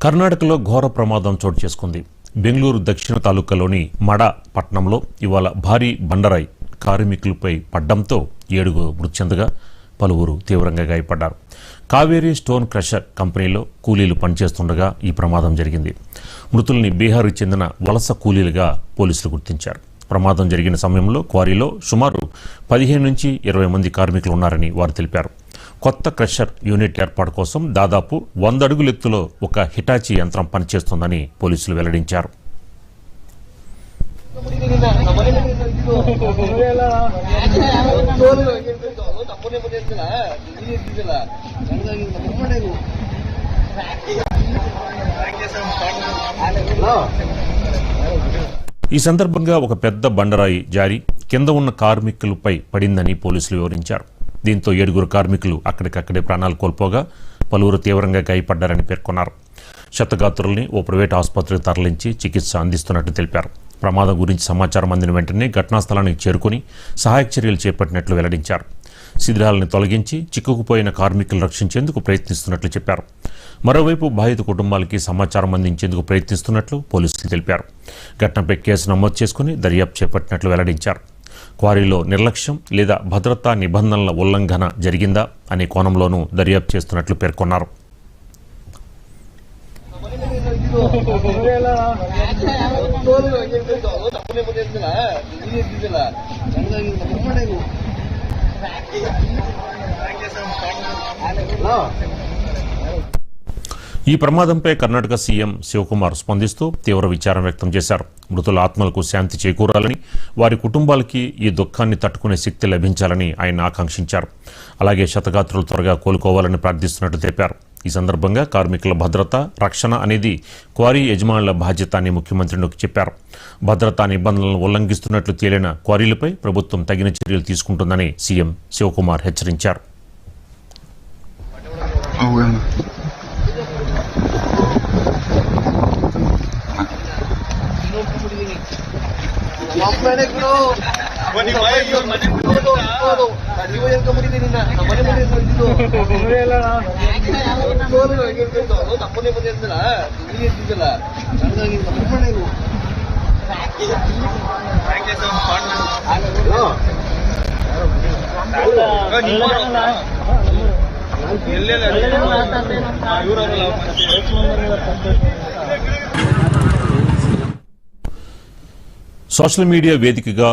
కర్ణాటకలో ఘోర ప్రమాదం చోటు చేసుకుంది. బెంగళూరు దక్షిణ తాలూకాలోని మడ పట్టణంలో ఇవాళ భారీ బండరాయి కార్మికులపై పడ్డంతో 7 మృతి చెందగా పలువురు తీవ్రంగా గాయపడ్డారు. కావేరీ స్టోన్ క్రషర్ కంపెనీలో కూలీలు పనిచేస్తుండగా ఈ ప్రమాదం జరిగింది. మృతుల్ని బీహార్కి చెందిన వలస కూలీలుగా పోలీసులు గుర్తించారు. ప్రమాదం జరిగిన సమయంలో క్వారీలో సుమారు 15 నుంచి 20 మంది కార్మికులు ఉన్నారని వారు తెలిపారు. కొత్త క్రషర్ యూనిట్ ఏర్పాటు కోసం దాదాపు 100 అడుగుల ఎత్తులో ఒక హిటాచీ యంత్రం పనిచేస్తోందని పోలీసులు వెల్లడించారు. ఈ సందర్భంగా ఒక పెద్ద బండరాయి జారి కింద ఉన్న కార్మికులపై పడిందని పోలీసులు వివరించారు. దీంతో 7 కార్మికులు అక్కడికక్కడే ప్రాణాలు కోల్పోగా పలువురు తీవ్రంగా గాయపడ్డారని పేర్కొన్నారు. క్షతగాత్రుల్ని ఓ ప్రైవేట్ ఆసుపత్రికి తరలించి చికిత్స అందిస్తున్నట్టు తెలిపారు. ప్రమాదం గురించి సమాచారం అందిన వెంటనే ఘటనా స్థలానికి చేరుకుని సహాయక చర్యలు చేపట్టినట్లు వెల్లడించారు. శిథిలాలను తొలగించి చిక్కుకుపోయిన కార్మికులను రక్షించేందుకు ప్రయత్నిస్తున్నట్లు చెప్పారు. మరోవైపు బాధిత కుటుంబాలకి సమాచారం అందించేందుకు ప్రయత్నిస్తున్నట్లు పోలీసులు తెలిపారు. ఘటనపై కేసు నమోదు చేసుకుని దర్యాప్తు చేపట్టినట్లు వెల్లడించారు. క్వారీలో నిర్లక్ష్యం లేదా భద్రతా నిబంధనల ఉల్లంఘన జరిగిందా అనే కోణంలోనూ దర్యాప్తు చేస్తున్నట్లు పేర్కొన్నారు. ఈ ప్రమాదంపై కర్ణాటక సీఎం శివకుమార్ స్పందిస్తూ తీవ్ర విచారం వ్యక్తం చేశారు. మృతుల ఆత్మలకు శాంతి చేకూరాలని, వారి కుటుంబాలకి ఈ దుఃఖాన్ని తట్టుకునే శక్తి లభించాలని ఆయన ఆకాంక్షించారు. అలాగే క్షతగాత్రులు త్వరగా కోలుకోవాలని ప్రార్థిస్తున్నట్టు తెలిపారు. ఈ సందర్భంగా కార్మికుల భద్రత, రక్షణ అనేది క్వారీ యజమానుల బాధ్యత అని ముఖ్యమంత్రి నొక్కి చెప్పారు. భద్రతా నిబంధనలను ఉల్లంఘిస్తున్నట్లు తేలిన క్వారీలపై ప్రభుత్వం తగిన చర్యలు తీసుకుంటుందని సీఎం శివకుమార్ హెచ్చరించారు. సోషల్ మీడియా వేదికగా